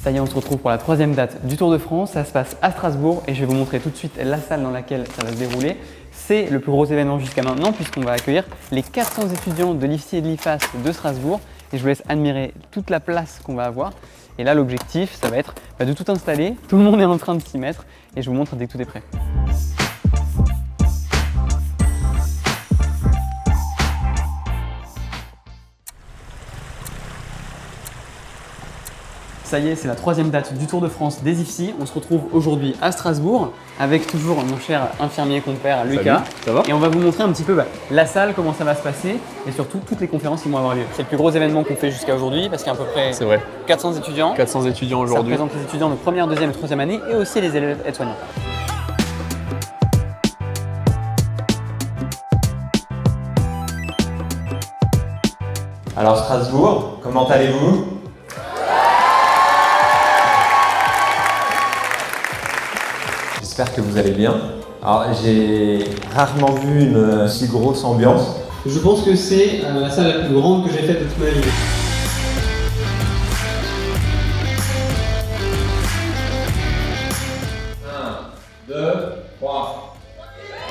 Ça y est, on se retrouve pour la 3e date du Tour de France. Ça se passe à Strasbourg et je vais vous montrer tout de suite la salle dans laquelle ça va se dérouler. C'est le plus gros événement jusqu'à maintenant puisqu'on va accueillir les 400 étudiants de l'IFSI et de l'IFAS de Strasbourg. Et je vous laisse admirer toute la place qu'on va avoir. Et là, l'objectif, ça va être de tout installer. Tout le monde est en train de s'y mettre et je vous montre dès que tout est prêt. Ça y est, c'est la 3e date du Tour de France des IFSI. On se retrouve aujourd'hui à Strasbourg avec toujours mon cher infirmier compère Lucas. Salut, ça va ? Et on va vous montrer un petit peu la salle, comment ça va se passer et surtout toutes les conférences qui vont avoir lieu. C'est le plus gros événement qu'on fait jusqu'à aujourd'hui parce qu'il y a à peu près 400 étudiants. 400 étudiants aujourd'hui. Ça représente les étudiants de première, deuxième et troisième année et aussi les élèves aides-soignants. Alors Strasbourg, comment allez-vous ? J'espère que vous allez bien. Alors j'ai rarement vu une si grosse ambiance. Je pense que c'est la salle la plus grande que j'ai faite de toute ma vie.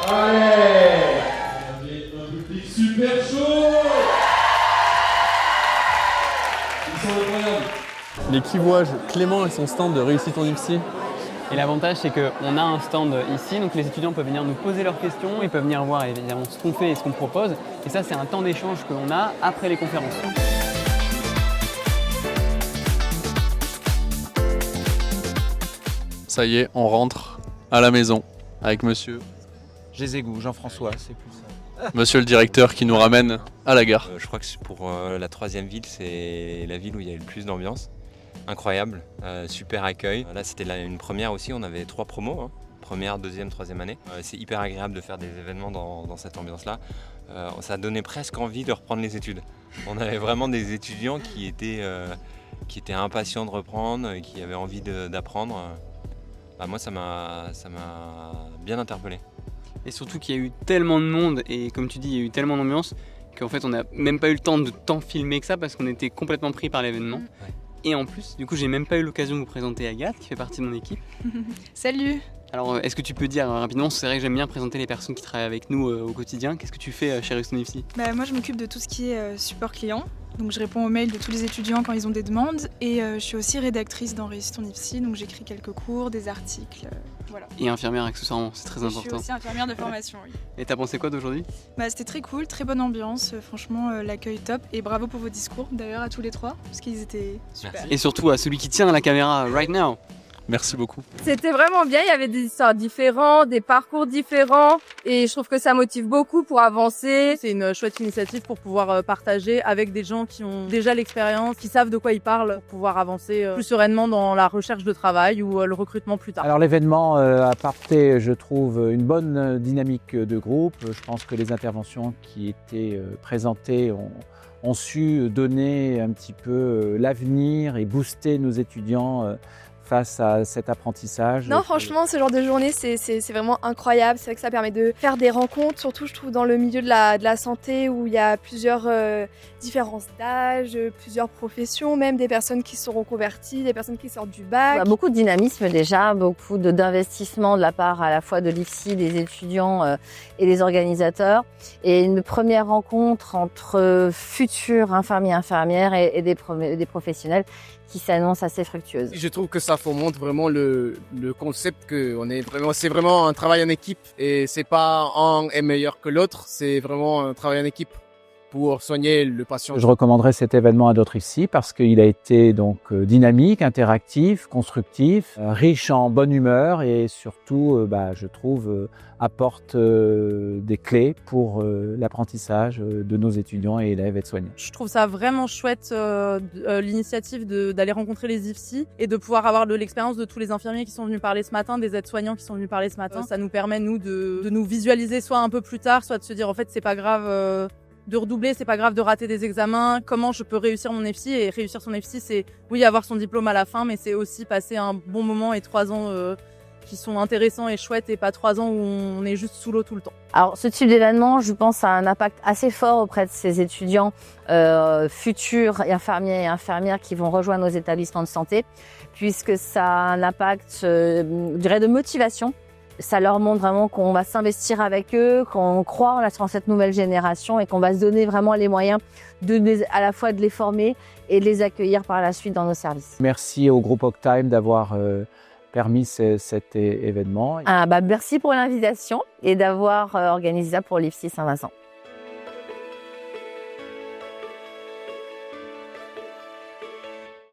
Allez ! Un public super chaud. Ils sont incroyables. Les Kivoises, Clément et son stand de Réussis ton IFSI. Et l'avantage, c'est qu'on a un stand ici, donc les étudiants peuvent venir nous poser leurs questions, ils peuvent venir voir évidemment ce qu'on fait et ce qu'on propose. Et ça, c'est un temps d'échange que l'on a après les conférences. Ça y est, on rentre à la maison avec monsieur. Jézégou, Jean-François, c'est plus ça. Monsieur le directeur qui nous ramène à la gare. Je crois que pour la 3e ville, c'est la ville où il y a eu le plus d'ambiance. Incroyable, super accueil. Là, c'était une première aussi, on avait 3 promos, hein. Première, deuxième, troisième année. C'est hyper agréable de faire des événements dans cette ambiance-là. Ça donnait presque envie de reprendre les études. On avait vraiment des étudiants qui étaient impatients de reprendre, qui avaient envie d'apprendre. Moi, ça m'a bien interpellé. Et surtout qu'il y a eu tellement de monde et comme tu dis, il y a eu tellement d'ambiance qu'en fait, on n'a même pas eu le temps de tant filmer que ça parce qu'on était complètement pris par l'événement. Ouais. Et en plus, du coup, j'ai même pas eu l'occasion de vous présenter Agathe qui fait partie de mon équipe. Salut! Alors, est-ce que tu peux dire rapidement, c'est vrai que j'aime bien présenter les personnes qui travaillent avec nous au quotidien. Qu'est-ce que tu fais chez Réussis ton IFSI ? Moi je m'occupe de tout ce qui est support client. Donc je réponds aux mails de tous les étudiants quand ils ont des demandes. Et je suis aussi rédactrice dans Réussis ton IFSI. Donc j'écris quelques cours, des articles, voilà. Et infirmière accessoirement, c'est très Je important. suis aussi infirmière de formation, oui. Et t'as pensé quoi d'aujourd'hui ? C'était très cool, très bonne ambiance. Franchement, l'accueil top. Et bravo pour vos discours d'ailleurs à tous les 3, parce qu'ils étaient super. Merci. Et surtout à celui qui tient la caméra right now. Merci beaucoup. C'était vraiment bien, il y avait des histoires différentes, des parcours différents et je trouve que ça motive beaucoup pour avancer. C'est une chouette initiative pour pouvoir partager avec des gens qui ont déjà l'expérience, qui savent de quoi ils parlent, pour pouvoir avancer plus sereinement dans la recherche de travail ou le recrutement plus tard. Alors l'événement apportait, je trouve, une bonne dynamique de groupe. Je pense que les interventions qui étaient présentées ont su donner un petit peu l'avenir et booster nos étudiants face à cet apprentissage. Non, franchement, ce genre de journée, c'est vraiment incroyable. C'est vrai que ça permet de faire des rencontres, surtout je trouve dans le milieu de la santé où il y a plusieurs différences d'âge, plusieurs professions, même des personnes qui seront converties, des personnes qui sortent du bac. Beaucoup de dynamisme déjà, beaucoup d'investissement de la part à la fois de l'IFSI, des étudiants et des organisateurs. Et une première rencontre entre futurs infirmiers, infirmières et des professionnels qui s'annonce assez fructueuse. Je trouve que ça fomente vraiment le concept que c'est vraiment un travail en équipe et c'est pas un est meilleur que l'autre, c'est vraiment un travail en équipe pour soigner le patient. Je recommanderais cet événement à d'autres ici parce qu'il a été donc dynamique, interactif, constructif, riche en bonne humeur et surtout, je trouve, apporte des clés pour l'apprentissage de nos étudiants et élèves aides-soignants. Je trouve ça vraiment chouette l'initiative d'aller rencontrer les IFSI et de pouvoir avoir l'expérience de tous les infirmiers qui sont venus parler ce matin, des aides-soignants qui sont venus parler ce matin. Ça nous permet nous de nous visualiser soit un peu plus tard, soit de se dire en fait c'est pas grave de redoubler, c'est pas grave de rater des examens, comment je peux réussir mon IFSI. Et réussir son IFSI, c'est oui avoir son diplôme à la fin, mais c'est aussi passer un bon moment et 3 ans qui sont intéressants et chouettes et pas 3 ans où on est juste sous l'eau tout le temps. Alors ce type d'événement, je pense, a un impact assez fort auprès de ces étudiants futurs infirmiers et infirmières qui vont rejoindre nos établissements de santé, puisque ça a un impact, je dirais, de motivation. Ça leur montre vraiment qu'on va s'investir avec eux, qu'on croit en cette nouvelle génération et qu'on va se donner vraiment les moyens à la fois de les former et de les accueillir par la suite dans nos services. Merci au groupe Octime d'avoir permis cet événement. Merci pour l'invitation et d'avoir organisé ça pour l'IFSI Saint-Vincent.